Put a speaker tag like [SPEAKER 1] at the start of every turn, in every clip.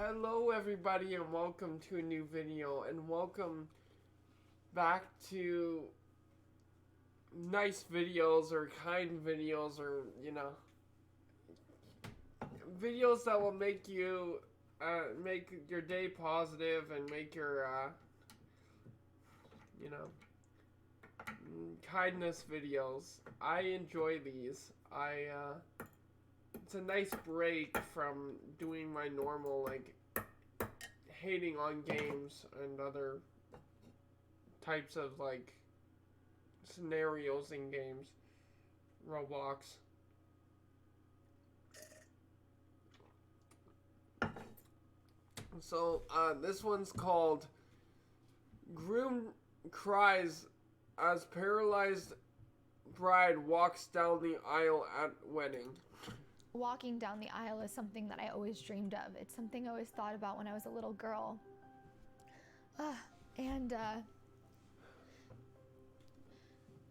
[SPEAKER 1] Hello everybody and welcome to a new video and welcome back to nice videos or kind videos or videos that will make you make your day positive and make your you know kindness videos. I enjoy these. It's a nice break from doing my normal hating on games and other types of scenarios in games. Roblox. So this one's called Groom Cries as Paralyzed Bride Walks Down the Aisle at Wedding.
[SPEAKER 2] Walking down the aisle is something that I always dreamed of. It's something I always thought about when I was a little girl.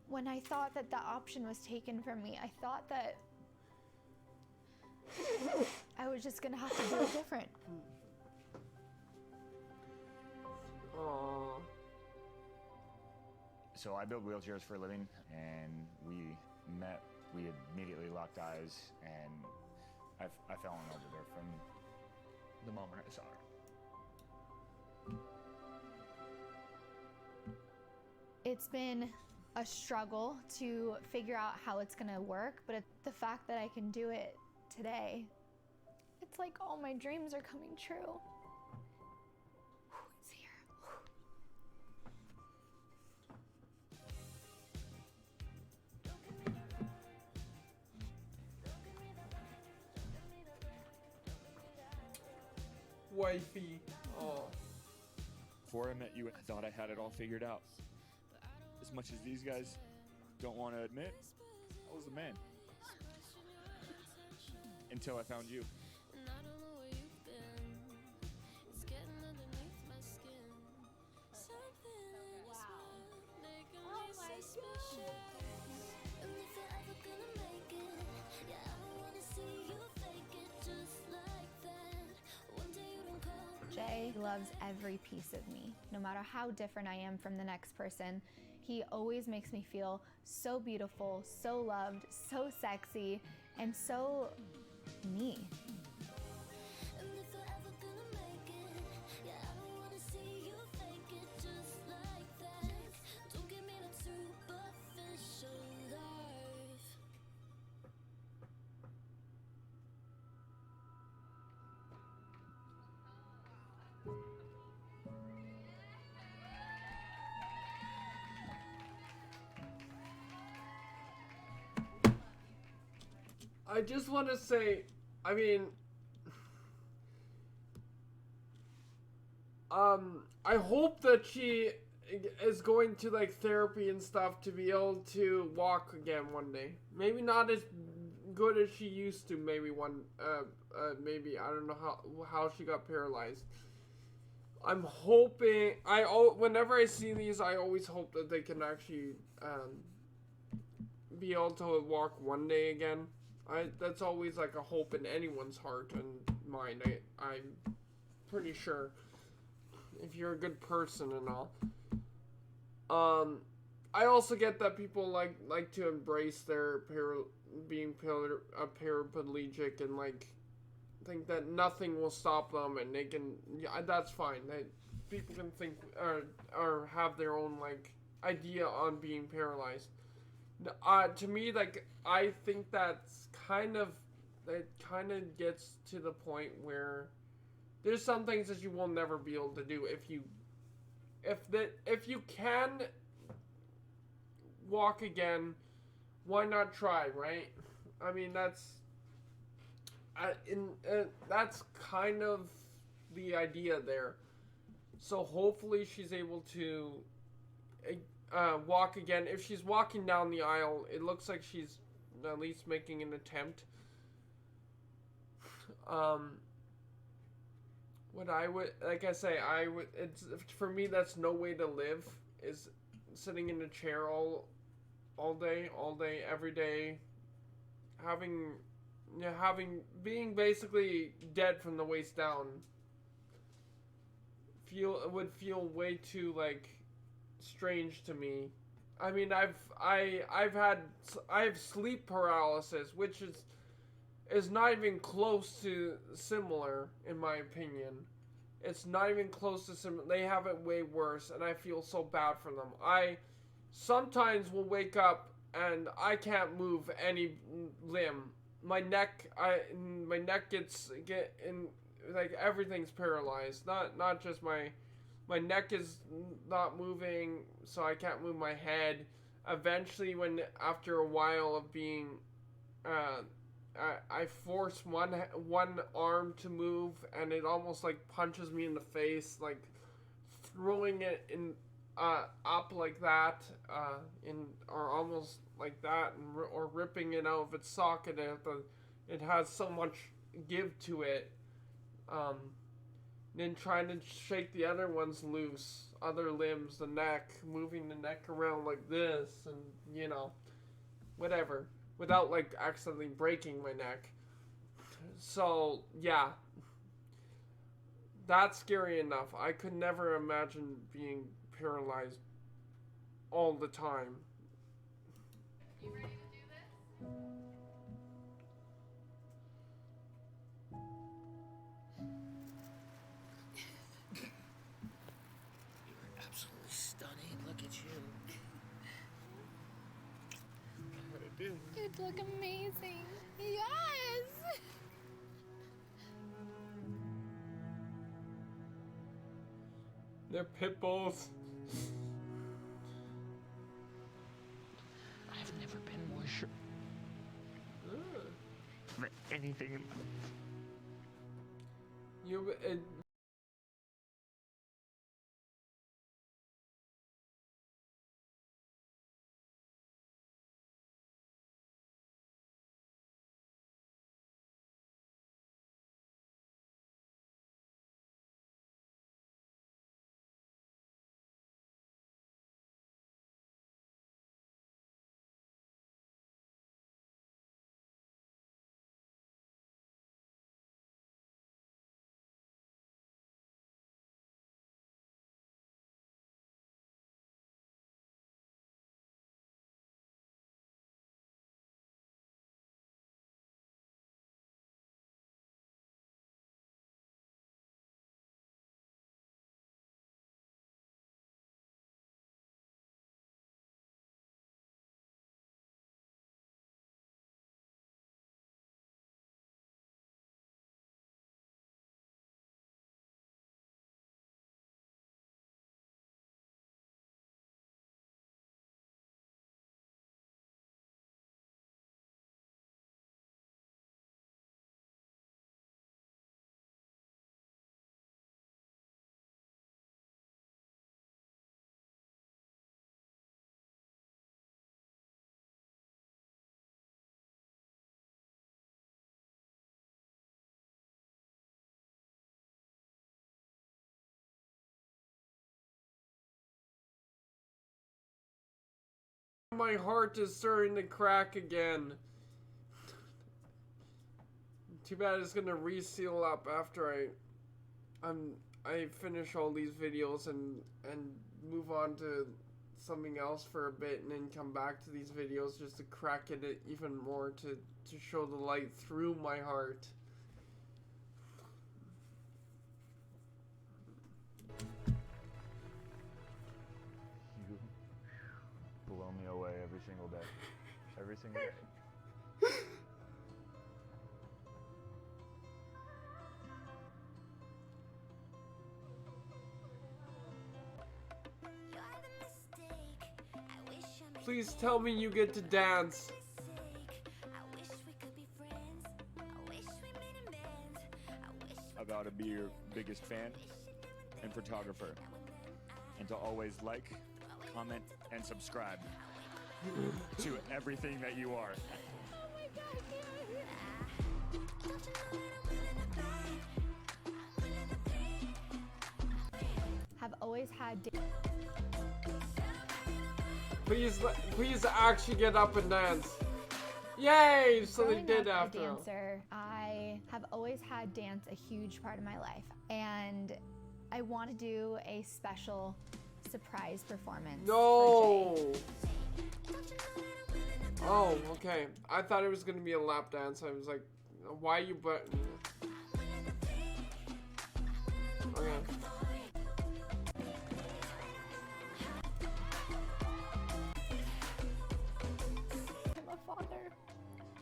[SPEAKER 2] When I thought that option was taken from me, I thought that I was just gonna have to do it different.
[SPEAKER 1] Aww.
[SPEAKER 3] So I build wheelchairs for a living, and we met. We immediately locked eyes, and I fell in love with her from the moment I saw her.
[SPEAKER 2] It's been a struggle to figure out how it's gonna work, but the fact that I can do it today, it's like all my dreams are coming true. It's here.
[SPEAKER 1] Wifey. Oh.
[SPEAKER 4] Before I met you, I thought I had it all figured out. As much as these guys don't want to admit, I was the man. Until I found you.
[SPEAKER 2] Jay loves every piece of me. No matter how different I am from the next person, he always makes me feel so beautiful, so loved, so sexy, and so me.
[SPEAKER 1] I just want to say, I mean, I hope that she is going to therapy and stuff to be able to walk again one day. Maybe not as good as she used to. Maybe maybe I don't know how she got paralyzed. I'm hoping. Whenever I see these, I always hope that they can actually be able to walk one day again. That's always a hope in anyone's heart and mind. I'm pretty sure, if you're a good person and all. I also get that people like to embrace their being paraplegic and think that nothing will stop them and they can. Yeah, that's fine. People can think or have their own idea on being paralyzed. To me, I think that kind of gets to the point where there's some things that you will never be able to do if you can walk again. Why not try, right? I mean, that's kind of the idea there. So hopefully she's able to walk again. If she's walking down the aisle, it looks like she's at least making an attempt. What I would, it's, for me, that's no way to live, is sitting in a chair all day, every day, being basically dead from the waist down. would feel way too like strange to me. I mean, I have sleep paralysis, which is not even close to similar in my opinion. It's not even close to similar. They have it way worse, and I feel so bad for them. I sometimes will wake up and I can't move any limb. My neck gets in, like everything's paralyzed. Not just my neck is not moving, so I can't move my head. Eventually, after a while of being, I force one arm to move, and it almost like punches me in the face, like throwing it in up like that, or almost like that, or ripping it out of its socket. It has so much give to it. Then trying to shake the other ones loose, other limbs, the neck, moving the neck around like this, and you know, whatever, without like accidentally breaking my neck. So yeah, that's scary enough. I could never imagine being paralyzed all the time.
[SPEAKER 5] You ready to do this?
[SPEAKER 6] You're absolutely stunning. Look at you. What I do?
[SPEAKER 2] You look amazing. Yes.
[SPEAKER 1] They're pit bulls.
[SPEAKER 6] I've never been more sure of anything in my life.
[SPEAKER 1] My heart is starting to crack again. Too bad it's gonna reseal up after I finish all these videos and move on to something else for a bit, and then come back to these videos just to crack it even more to show the light through my heart.
[SPEAKER 3] You blow me away every single day. Every single day.
[SPEAKER 1] Please tell me you get to dance.
[SPEAKER 4] I vow to be your biggest fan and photographer, and to always like, comment, and subscribe to everything that you are.
[SPEAKER 2] Have always had.
[SPEAKER 1] Please actually get up and dance. Yay! So they
[SPEAKER 2] Growing
[SPEAKER 1] did
[SPEAKER 2] up
[SPEAKER 1] after
[SPEAKER 2] a
[SPEAKER 1] all.
[SPEAKER 2] dancer, I have always had dance a huge part of my life, and I want to do a special surprise performance.
[SPEAKER 1] No.
[SPEAKER 2] For Jay.
[SPEAKER 1] Oh, okay. I thought it was gonna be a lap dance. I was like, why you but? Okay.
[SPEAKER 2] I'm a father,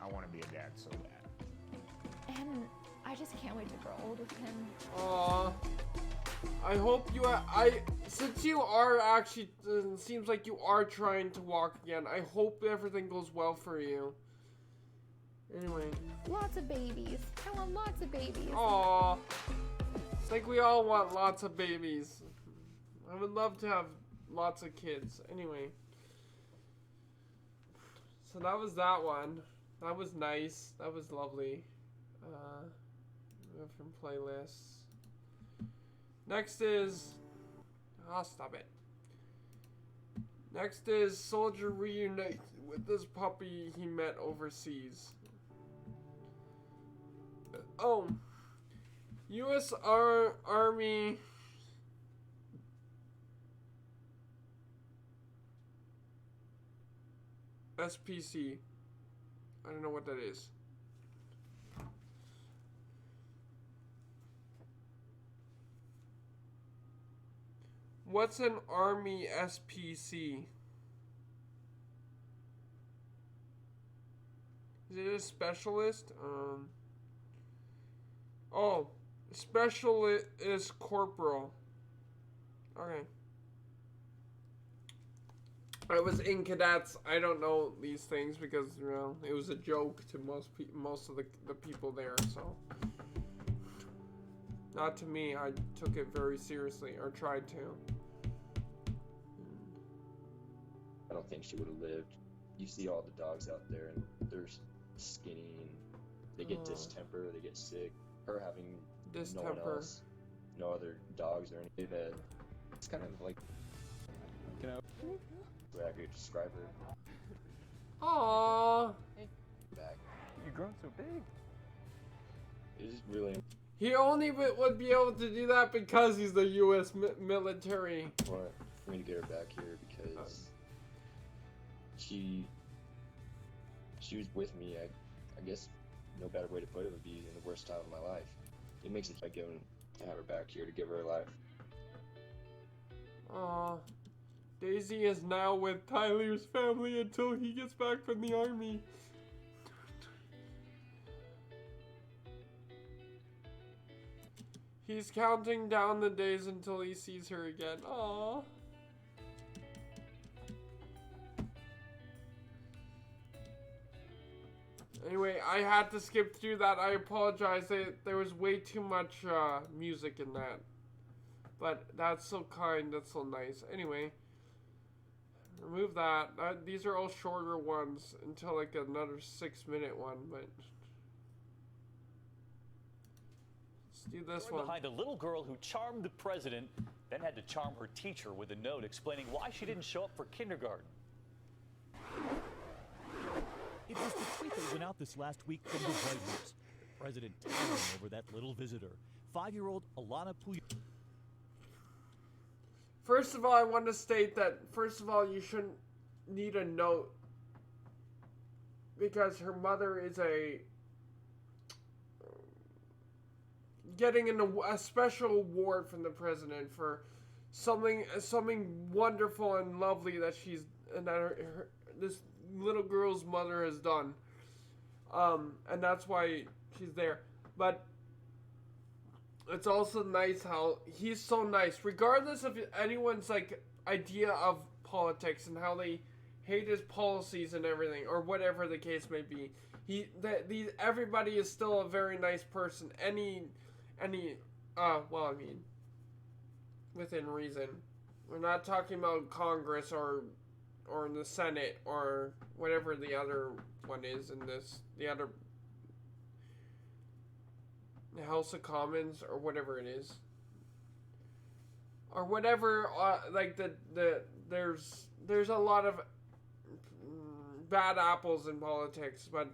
[SPEAKER 3] I want to be a dad so bad.
[SPEAKER 2] and I just can't wait to grow old with him.
[SPEAKER 1] Aw. I hope you. Since you are actually, seems like you are trying to walk again. I hope everything goes well for you. Anyway.
[SPEAKER 2] Lots of babies. I want lots of babies.
[SPEAKER 1] Aw. It's like we all want lots of babies. I would love to have lots of kids. Anyway. So that was that one. That was nice. That was lovely. Move from playlists. Next is... Ah, stop it. Next is Soldier reunite with this puppy he met overseas. Oh. U.S. Army... SPC. I don't know what that is. What's an Army SPC? Is it a specialist? Oh, specialist corporal. Okay. I was in cadets. I don't know these things because, you know, it was a joke to most of the people there, so. Not to me. I took it very seriously, or tried to.
[SPEAKER 7] I don't think she would have lived. You see all the dogs out there, and they're skinny, and they get distemper, they get sick. Her having no one
[SPEAKER 1] Distemper.
[SPEAKER 7] else, no other dogs or anything. It's kind of like, you know, the way I could describe her.
[SPEAKER 1] Aww.
[SPEAKER 7] Back.
[SPEAKER 4] You've grown so big.
[SPEAKER 7] It is really
[SPEAKER 1] He only would be able to do that because he's the U.S. military.
[SPEAKER 7] important for me to get her back here because she was with me. I guess no better way to put it would be in the worst time of my life. It makes it like giving to have her back here to give her a life.
[SPEAKER 1] Aw. Daisy is now with Tyler's family until he gets back from the army. He's counting down the days until he sees her again. Aww. Anyway, I had to skip through that. I apologize. There was way too much music in that. But that's so kind. That's so nice. Anyway, remove that. These are all shorter ones until like another 6-minute one. But let's do this one.
[SPEAKER 8] Behind a little girl who charmed the president, then had to charm her teacher with a note explaining why she didn't show up for kindergarten.
[SPEAKER 9] It was the tweet that went out this last week from the White House. The president towering over that little visitor. 5-year-old Alana Puyo.
[SPEAKER 1] First of all, I want to state that, first of all, you shouldn't need a note because her mother is getting a special award from the president for something wonderful and lovely that this little girl's mother has done, and that's why she's there. But it's also nice how he's so nice, regardless of anyone's like idea of politics and how they hate his policies and everything, or whatever the case may be. Everybody is still a very nice person. Well, I mean, within reason. We're not talking about Congress or in the Senate or whatever the other one is in this, the House of Commons or whatever it is, or whatever. Like there's a lot of bad apples in politics, but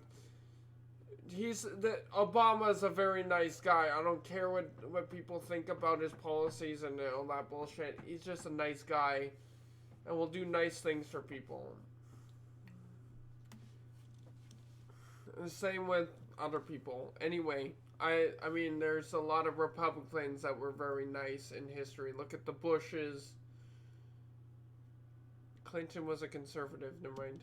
[SPEAKER 1] Obama's a very nice guy. I don't care what people think about his policies and all that bullshit. He's just a nice guy and will do nice things for people. The same with other people. Anyway, I mean, there's a lot of Republicans that were very nice in history. Look at the Bushes. Clinton was a conservative, never mind.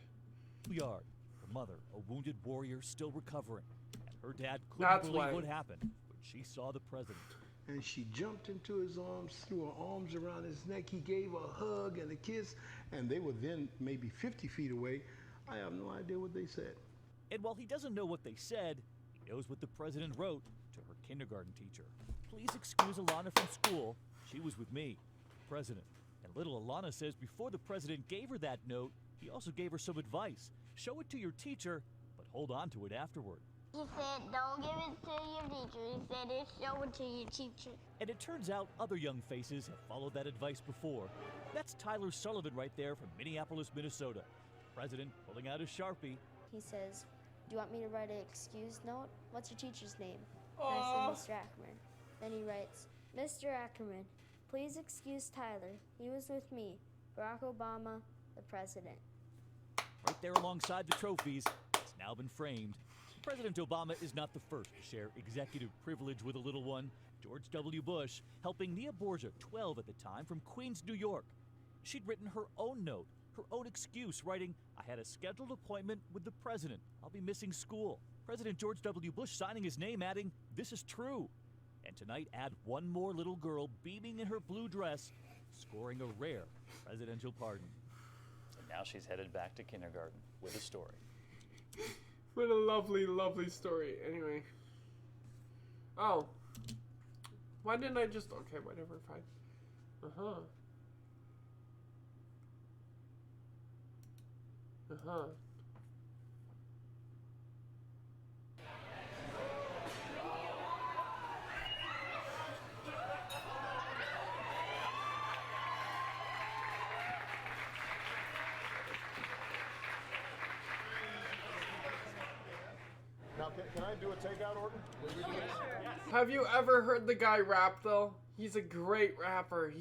[SPEAKER 9] Yard. Her mother, a wounded warrior, still recovering. And her dad couldn't believe what happened when she saw the president.
[SPEAKER 10] And she jumped into his arms, threw her arms around his neck. He gave her a hug and a kiss, and they were then maybe 50 feet away. I have no idea what they said.
[SPEAKER 9] And while he doesn't know what they said, he knows what the president wrote to her kindergarten teacher. Please excuse Alana from school. She was with me, the president. And little Alana says before the president gave her that note, he also gave her some advice. Show it to your teacher, but hold on to it afterward.
[SPEAKER 11] He said, don't give it to your teacher. He said, show it to your teacher.
[SPEAKER 9] And it turns out other young faces have followed that advice before. That's Tyler Sullivan right there from Minneapolis, Minnesota. The president pulling out his Sharpie.
[SPEAKER 11] He says, do you want me to write an excuse note? What's your teacher's name? And I said, Mr. Ackerman. Then he writes, Mr. Ackerman, please excuse Tyler. He was with me, Barack Obama, the president.
[SPEAKER 9] Right there alongside the trophies, it's now been framed. President Obama is not the first to share executive privilege with a little one. George W. Bush helping Nia Borgia, 12 at the time, from Queens, New York. She'd written her own note, her own excuse, writing, I had a scheduled appointment with the president. I'll be missing school. President George W. Bush signing his name, adding, this is true. And tonight, add one more little girl beaming in her blue dress, scoring a rare presidential pardon.
[SPEAKER 8] And now she's headed back to kindergarten with a story.
[SPEAKER 1] What a lovely, lovely story. Anyway. Oh. Why didn't I just... Okay, whatever, fine. Uh-huh. Uh-huh.
[SPEAKER 12] Now, can I do a takeout order?
[SPEAKER 1] Have you ever heard the guy rap, though? He's a great rapper.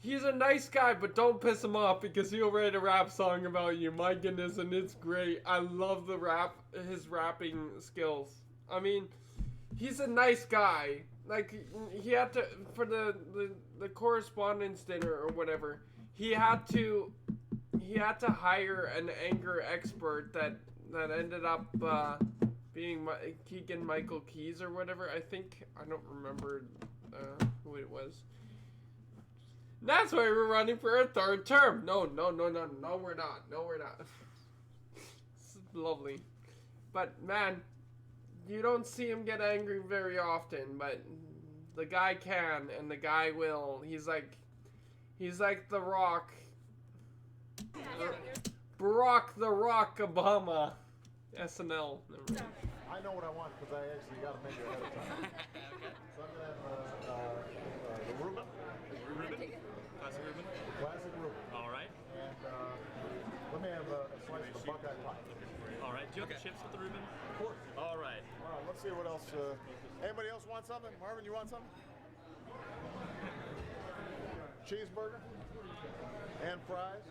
[SPEAKER 1] He's a nice guy, but don't piss him off because he'll write a rap song about you. My goodness, and it's great. I love his rapping skills. I mean, he's a nice guy. Like, he had to, for the correspondence dinner or whatever, he had to hire an anger expert that ended up being Keegan-Michael Keyes or whatever. I don't remember who it was. That's why we're running for a third term. No, we're not. It's lovely. But, man, you don't see him get angry very often, but the guy can, and the guy will. He's like The Rock. Barack the Rock Obama. SNL.
[SPEAKER 12] I know what I want because I actually got to make it ahead of time. So I'm going to have the Reuben.
[SPEAKER 13] Reuben? Classic Reuben?
[SPEAKER 12] Classic Reuben.
[SPEAKER 13] All right.
[SPEAKER 12] And let me have a slice of the Buckeye pie.
[SPEAKER 13] All right. Do you have chips with the Reuben?
[SPEAKER 12] Of course.
[SPEAKER 13] All right.
[SPEAKER 12] All right, let's see what else. Anybody else want something? Marvin, you want something? Cheeseburger? And fries?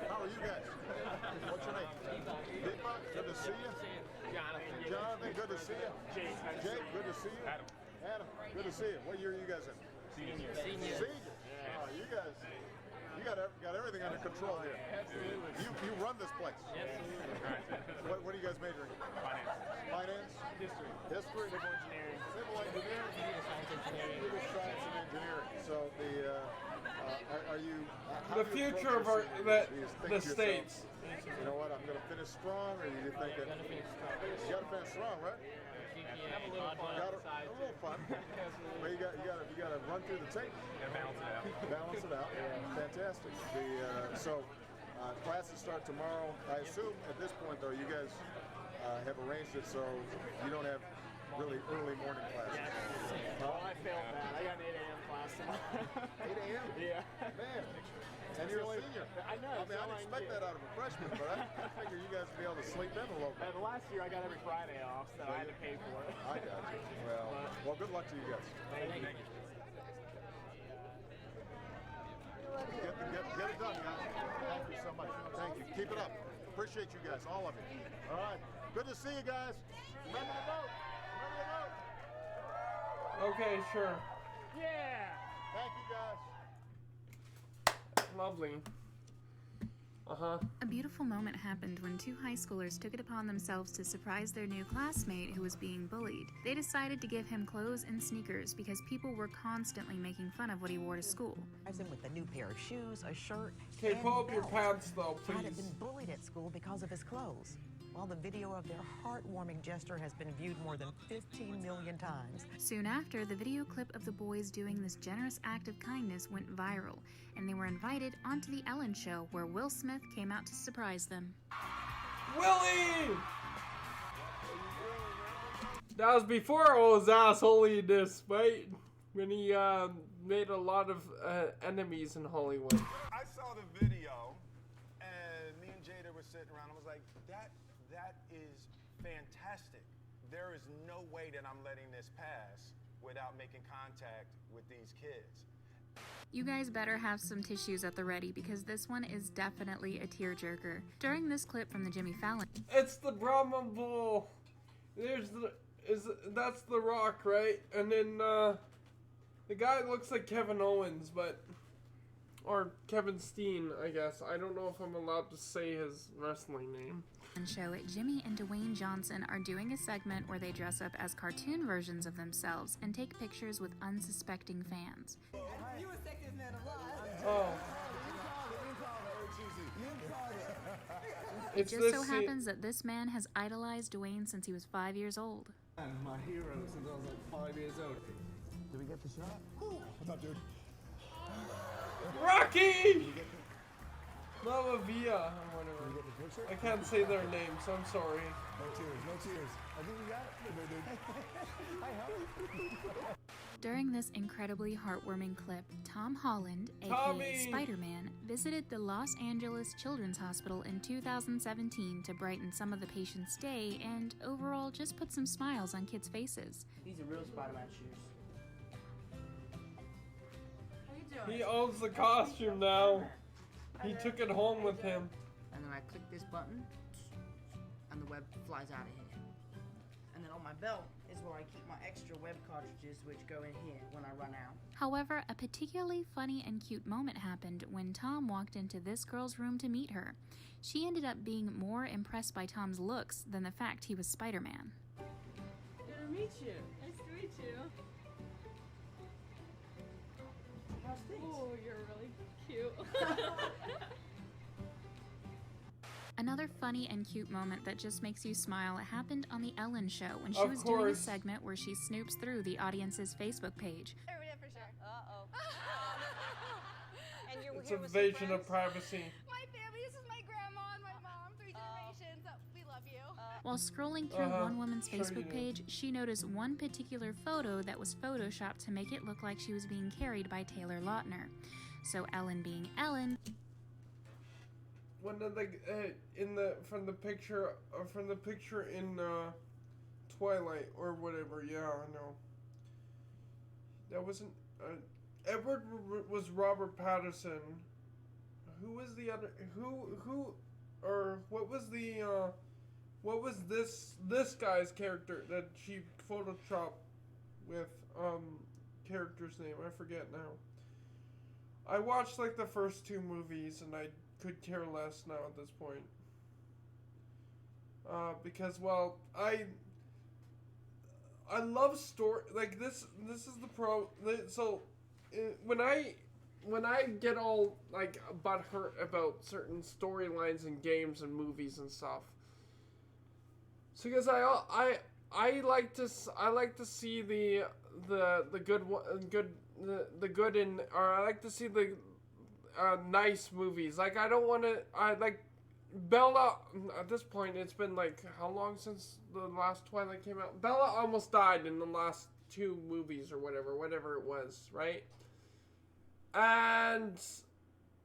[SPEAKER 12] How are you guys? What's your name? Deepak, good to see you. Jonathan, good to see you. Jake, good to see you. Adam, good to see you. What year are you guys in?
[SPEAKER 13] Senior.
[SPEAKER 12] Oh, you guys, you got everything under control here.
[SPEAKER 13] Absolutely.
[SPEAKER 12] You run this place.
[SPEAKER 13] Absolutely.
[SPEAKER 12] What are you guys majoring in? Finance.
[SPEAKER 13] History.
[SPEAKER 12] Civil engineering. Computer science and engineering. So are you?
[SPEAKER 1] The future of the states.
[SPEAKER 12] You know what? I'm going to finish strong, or you thinking? You got to finish strong, right?
[SPEAKER 13] Have a little fun.
[SPEAKER 12] A little fun. But you got to run through the tape. Balance it out. Fantastic. Classes start tomorrow. I assume at this point, though, you guys have arranged it so you don't have really early morning classes.
[SPEAKER 13] Well, I failed that. I got an 8 a.m. class tomorrow.
[SPEAKER 12] 8 a.m.?
[SPEAKER 13] Yeah.
[SPEAKER 12] Man. And you're a senior.
[SPEAKER 13] I know.
[SPEAKER 12] I mean, I'd expect that out of a freshman, but I figure you guys would be able to sleep in a little bit.
[SPEAKER 13] The last year I got every Friday off, so I had to pay for it.
[SPEAKER 12] I got you. Well, good luck to you guys.
[SPEAKER 13] Thank you.
[SPEAKER 12] Get it done, guys. Thank you so much. Thank you. Keep it up. Appreciate you guys, all of you. All right. Good to see you guys. Remember the vote. Remember the vote.
[SPEAKER 1] Okay, sure.
[SPEAKER 13] Yeah.
[SPEAKER 12] Thank you, guys.
[SPEAKER 1] Lovely.
[SPEAKER 2] A beautiful moment happened when two high schoolers took it upon themselves to surprise their new classmate who was being bullied. They decided to give him clothes and sneakers because people were constantly making fun of what he wore to school.
[SPEAKER 14] Him with a new pair of shoes, a shirt,
[SPEAKER 1] Okay,
[SPEAKER 14] and
[SPEAKER 1] pull up your
[SPEAKER 14] belt.
[SPEAKER 1] pants though,
[SPEAKER 14] Todd had
[SPEAKER 1] please.
[SPEAKER 14] been bullied at school because of his clothes. While the video of their heartwarming gesture has been viewed more than 15 million times.
[SPEAKER 2] Soon after, the video clip of the boys doing this generous act of kindness went viral, and they were invited onto the Ellen Show, where Will Smith came out to surprise them.
[SPEAKER 1] Willie! That was before all his assholiness, right? When he made a lot of enemies in Hollywood.
[SPEAKER 15] I saw the video, and me and Jada were sitting around. I was like, that is fantastic. There is no way that I'm letting this pass without making contact with these kids.
[SPEAKER 2] You guys better have some tissues at the ready because this one is definitely a tearjerker. During this clip from the Jimmy Fallon.
[SPEAKER 1] It's the Brahma Bull. That's The Rock, right? And then the guy looks like Kevin Owens, or Kevin Steen, I guess. I don't know if I'm allowed to say his wrestling name.
[SPEAKER 2] Show it, Jimmy and Dwayne Johnson are doing a segment where they dress up as cartoon versions of themselves and take pictures with unsuspecting fans.
[SPEAKER 1] Oh.
[SPEAKER 2] It just so happens that this man has idolized Dwayne since he was 5 years old.
[SPEAKER 16] My hero since I was like 5 years old. Did we get the shot? What's up, dude?
[SPEAKER 1] Rocky! Lava Via, or whatever. I can't say their name, so I'm sorry.
[SPEAKER 16] No tears, no tears. I think we got it. I hope.
[SPEAKER 2] During this incredibly heartwarming clip, Tom Holland,
[SPEAKER 1] Tommy!
[SPEAKER 2] aka Spider-Man, visited the Los Angeles Children's Hospital in 2017 to brighten some of the patients' day and overall just put some smiles on kids' faces.
[SPEAKER 17] These are real Spider-Man shoes. How you doing?
[SPEAKER 1] He owns the costume now. He took it home with him.
[SPEAKER 17] And then I click this button, and the web flies out of here. And then on my belt is where I keep my extra web cartridges, which go in here when I run out.
[SPEAKER 2] However, a particularly funny and cute moment happened when Tom walked into this girl's room to meet her. She ended up being more impressed by Tom's looks than the fact he was Spider-Man.
[SPEAKER 17] Good to meet you.
[SPEAKER 5] Nice to meet you.
[SPEAKER 17] How's things?
[SPEAKER 5] Oh, you're really cute.
[SPEAKER 2] Another funny and cute moment that just makes you smile happened on The Ellen Show when she
[SPEAKER 1] Of
[SPEAKER 2] was doing a
[SPEAKER 1] course.
[SPEAKER 2] segment where she snoops through the audience's Facebook page.
[SPEAKER 5] For sure.
[SPEAKER 18] Uh-oh. And you're
[SPEAKER 1] It's
[SPEAKER 18] here with
[SPEAKER 1] invasion of privacy.
[SPEAKER 5] My family, this is my grandma and my mom, 3 generations. We love you.
[SPEAKER 2] While scrolling through one woman's
[SPEAKER 1] Sure you
[SPEAKER 2] Facebook
[SPEAKER 1] do.
[SPEAKER 2] page, she noticed one particular photo that was photoshopped to make it look like she was being carried by Taylor Lautner. So Ellen being Ellen,
[SPEAKER 1] When did from the picture in Twilight or whatever? Yeah, I know. That wasn't Edward was Robert Pattinson. Who was the other? Who or what was the what was this guy's character that she photoshopped with character's name? I forget now. I watched like the first 2 movies and I could care less now at this point. Because well, I love story like this. This is the pro. So when I get all like butthurt about certain storylines and games and movies and stuff. So because I like to see the good in, or I like to see the nice movies. Like I don't want to. I like Bella, at this point, it's been like, how long since the last Twilight came out? Bella almost died in the last 2 movies or whatever it was, right? And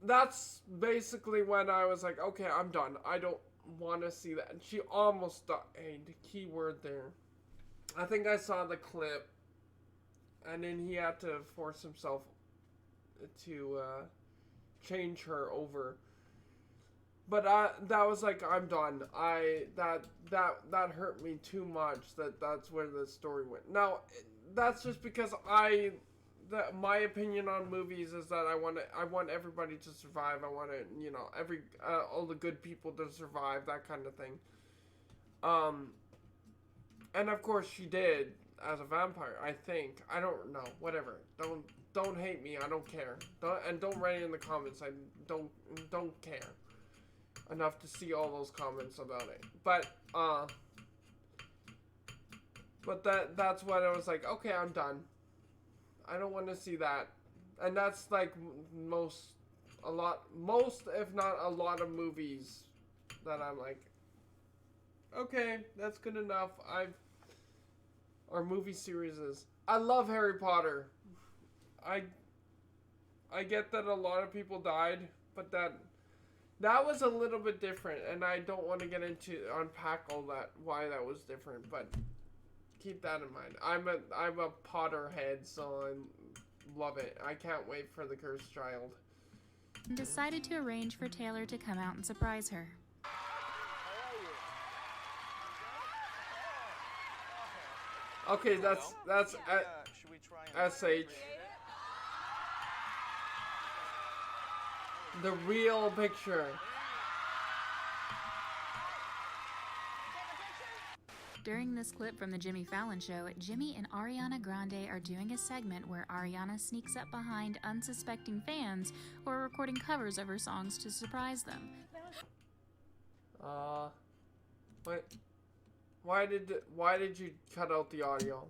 [SPEAKER 1] that's basically when I was like, okay, I'm done. I don't want to see that. And she almost died. Hey, the key word there. I think I saw the clip, and then he had to force himself to change her over. But that was like, I'm done. That hurt me too much. That's where the story went. Now, that's just because my opinion on movies is that I want everybody to survive. I want to, you know, all the good people to survive, that kind of thing. And of course she did as a vampire, I think. I don't know. Whatever. Don't hate me. I don't care. Don't write in the comments. I don't care enough to see all those comments about it. But that's what I was like, okay, I'm done. I don't want to see that. And that's like most if not a lot of movies that I'm like, okay, that's good enough. Or movie series is. I love Harry Potter. I get that a lot of people died, but that was a little bit different, and I don't want to get into unpack all that, why that was different, but keep that in mind. I'm a Potter head, so I love it. I can't wait for the Cursed Child.
[SPEAKER 18] Decided to arrange for Taylor to come out and surprise her.
[SPEAKER 1] Okay, that's SH. The real picture.
[SPEAKER 18] During this clip from the Jimmy Fallon Show, Jimmy and Ariana Grande are doing a segment where Ariana sneaks up behind unsuspecting fans who are recording covers of her songs to surprise them.
[SPEAKER 1] What? Why did you cut out the audio?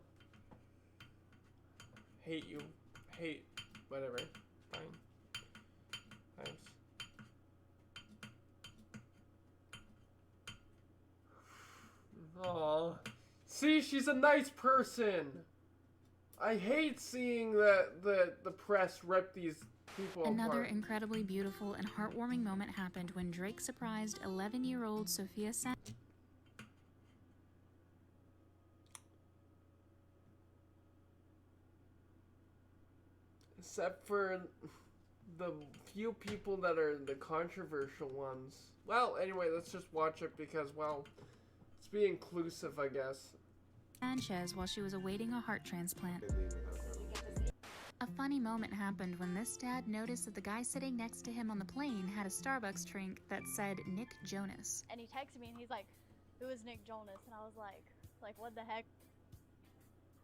[SPEAKER 1] Hate you. Hate. Whatever. Fine. Thanks. Aw. See, she's a nice person. I hate seeing the press rip these people
[SPEAKER 18] Another
[SPEAKER 1] apart.
[SPEAKER 18] incredibly beautiful and heartwarming moment happened when Drake surprised 11-year-old Sophia Sen.
[SPEAKER 1] Except for the few people that are the controversial ones. Well, anyway, let's just watch it because, well, let's be inclusive, I guess.
[SPEAKER 18] Sanchez while she was awaiting a heart transplant. A funny moment happened when this dad noticed that the guy sitting next to him on the plane had a Starbucks drink that said Nick Jonas.
[SPEAKER 5] And he texted me and he's like, who is Nick Jonas? And I was like, what the heck?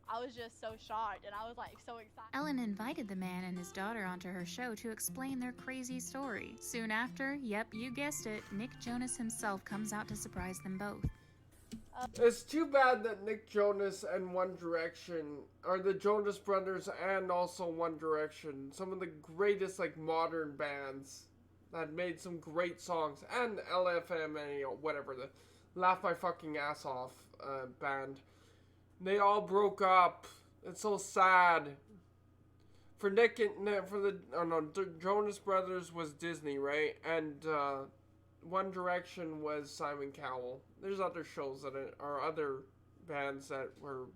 [SPEAKER 5] I was just so shocked and I was like so excited.
[SPEAKER 18] Ellen invited the man and his daughter onto her show to explain their crazy story. Soon after, yep, you guessed it, Nick Jonas himself comes out to surprise them both.
[SPEAKER 1] It's too bad that Nick Jonas and One Direction, or the Jonas Brothers and also One Direction, some of the greatest like modern bands that made some great songs, and LFMA, whatever, the Laugh My Fucking Ass Off band, they all broke up. It's so sad. For Nick and for the Jonas Brothers was Disney, right? And One Direction was Simon Cowell. There's other shows that are other bands that were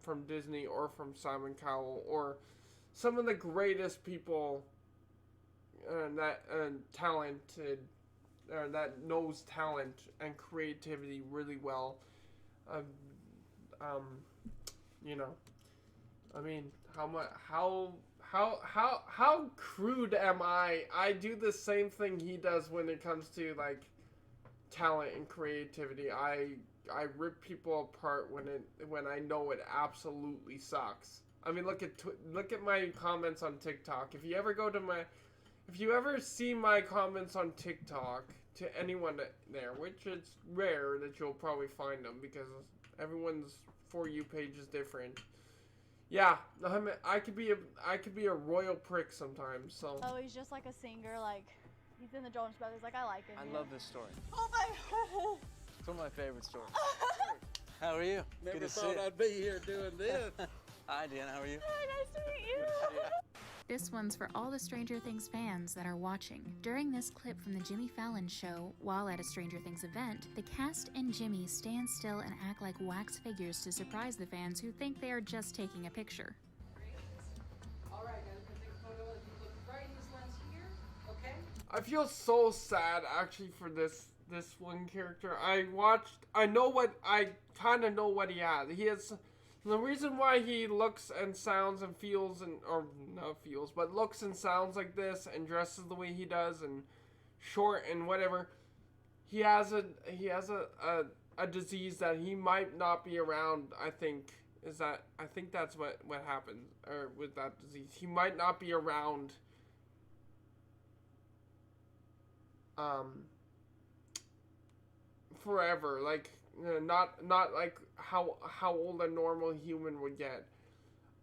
[SPEAKER 1] from Disney or from Simon Cowell, or some of the greatest people that knows talent and creativity really well. You know, I mean, how crude am I? I do the same thing he does when it comes to like talent and creativity. I rip people apart when I know it absolutely sucks. I mean, look at my comments on TikTok. If you ever see my comments on TikTok to anyone there, which it's rare that you'll probably find them because everyone's For You page is different. Yeah, I could be a royal prick sometimes. So.
[SPEAKER 5] Oh, he's just like a singer, like He's in the Jonas Brothers. Like, I like him.
[SPEAKER 13] I
[SPEAKER 5] yeah.
[SPEAKER 13] love this story.
[SPEAKER 5] Oh my God.
[SPEAKER 13] It's one of my favorite stories. How are you?
[SPEAKER 19] Never
[SPEAKER 13] Good to
[SPEAKER 19] thought
[SPEAKER 13] see you.
[SPEAKER 19] I'd be here doing this.
[SPEAKER 13] Hi, Dan. How are you?
[SPEAKER 5] Hi, nice to meet you.
[SPEAKER 18] This one's for all the Stranger Things fans that are watching. During this clip from the Jimmy Fallon show, while at a Stranger Things event, the cast and Jimmy stand still and act like wax figures to surprise the fans who think they are just taking a picture.
[SPEAKER 20] All right, guys, we're gonna take a photo. If you look right in this lens here, okay?
[SPEAKER 1] I feel so sad actually for this one character. I kind of know what he has. He has the reason why he looks and sounds and feels looks and sounds like this and dresses the way he does and short and whatever. He has a disease that he might not be around. I think that's what happens with that disease. He might not be around forever, like not like how old a normal human would get.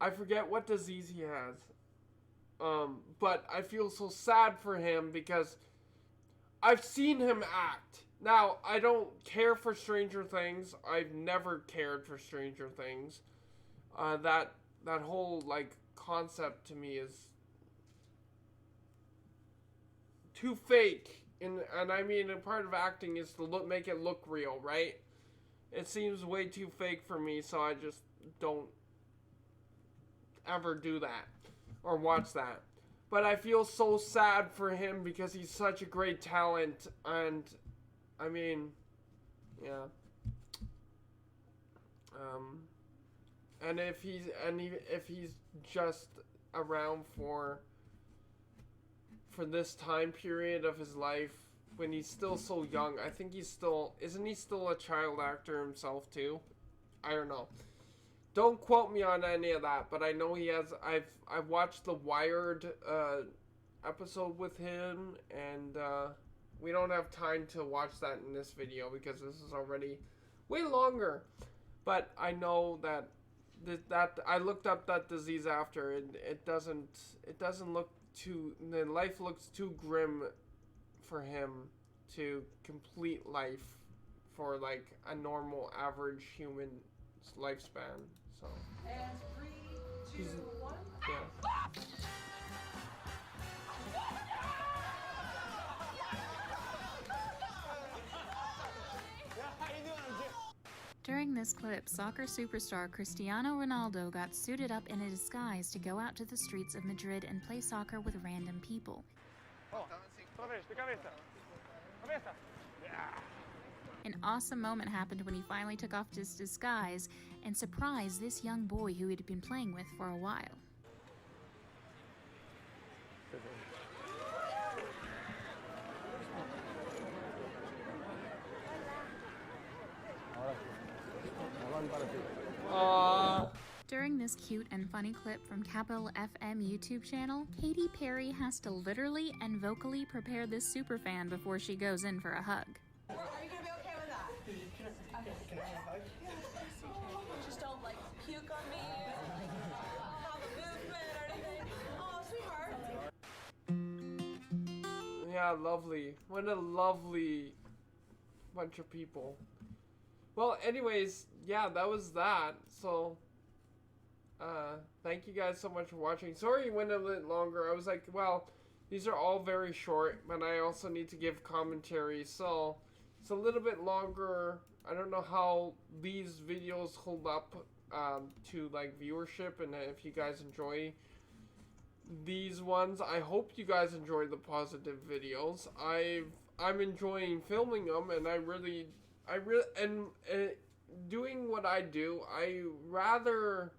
[SPEAKER 1] I forget what disease he has, but I feel so sad for him because I've seen him act. Now, I don't care for Stranger Things. I've never cared for Stranger Things. That whole like concept to me is too fake. And I mean, a part of acting is to make it look real, right? It seems way too fake for me, so I just don't ever do that or watch that. But I feel so sad for him because he's such a great talent, and I mean, yeah. And if he's just around for this time period of his life when he's still so young. I think isn't he still a child actor himself too? I don't know. Don't quote me on any of that, but I know he has. I've watched the Wired episode with him, and we don't have time to watch that in this video because this is already way longer. But I know that I looked up that disease after, and it doesn't look too. The life looks too grim for him to complete life for like a normal average human lifespan. So.
[SPEAKER 20] And 3, 2, 1.
[SPEAKER 1] Yeah.
[SPEAKER 18] During this clip, soccer superstar Cristiano Ronaldo got suited up in a disguise to go out to the streets of Madrid and play soccer with random people. An awesome moment happened when he finally took off his disguise and surprised this young boy who he'd been playing with for a while. During this cute and funny clip from Capital FM YouTube channel, Katy Perry has to literally and vocally prepare this superfan before she goes in for a hug.
[SPEAKER 20] Are you gonna be okay with that? Can I have a hug? Yeah. Just don't like puke on me. Have a movement or anything. Oh, sweetheart.
[SPEAKER 1] Yeah, lovely. What a lovely bunch of people. Well, anyways, yeah, that was that. So, thank you guys so much for watching. Sorry it went a bit longer. I was like, well, these are all very short, but I also need to give commentary. So, it's a little bit longer. I don't know how these videos hold up to like viewership, and if you guys enjoy these ones. I hope you guys enjoy the positive videos. I'm enjoying filming them, and I really doing what I do. I rather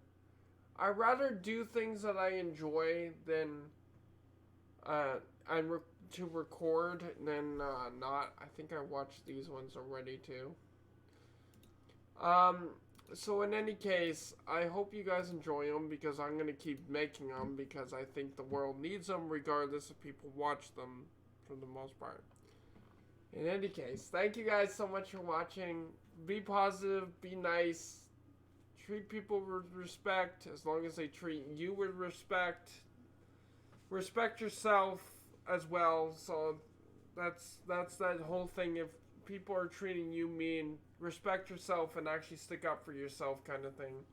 [SPEAKER 1] do things that I enjoy than to record than not. I think I watched these ones already too. So in any case, I hope you guys enjoy them because I'm going to keep making them because I think the world needs them regardless if people watch them for the most part. In any case, thank you guys so much for watching. Be positive, be nice, treat people with respect as long as they treat you with respect. Respect yourself as well, so that's that whole thing. If people are treating you mean, respect yourself and actually stick up for yourself, kind of thing.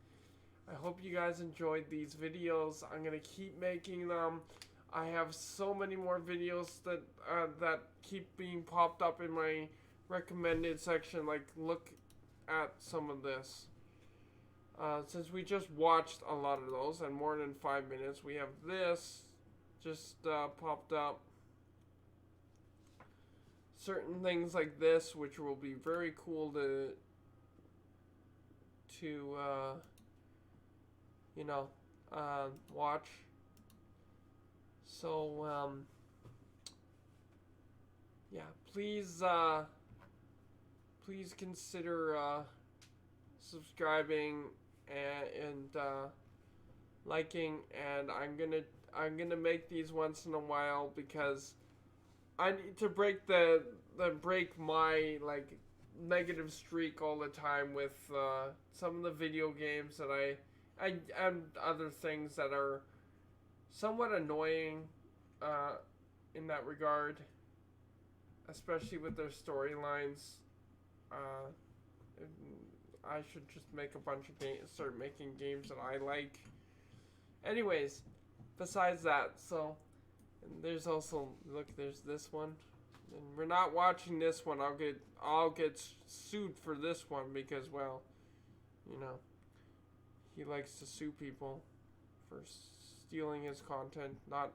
[SPEAKER 1] I hope you guys enjoyed these videos. I'm gonna keep making them. I have so many more videos that that keep being popped up in my recommended section. Like, look at some of this. Since we just watched a lot of those and more than 5 minutes, we have this just popped up. Certain things like this, which will be very cool to you know, watch. So yeah, please please consider subscribing and liking, and I'm gonna make these once in a while because I need to break break my like negative streak all the time with some of the video games that I and other things that are somewhat annoying in that regard, especially with their storylines. I should just make a bunch of games, start making games that I like. Anyways, besides that, so and there's also, look, there's this one, and we're not watching this one. I'll get sued for this one because, well, you know, he likes to sue people for stealing his content. Not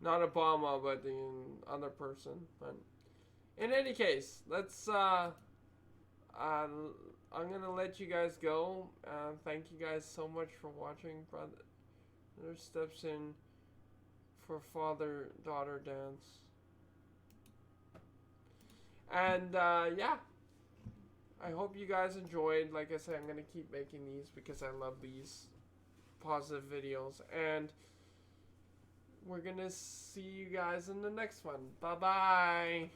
[SPEAKER 1] Obama, but the other person. But in any case, let's I'm gonna let you guys go. Thank you guys so much for watching. Brother steps in for father-daughter dance. And yeah, I hope you guys enjoyed. Like I said, I'm gonna keep making these because I love these positive videos, and we're gonna see you guys in the next one. Bye bye.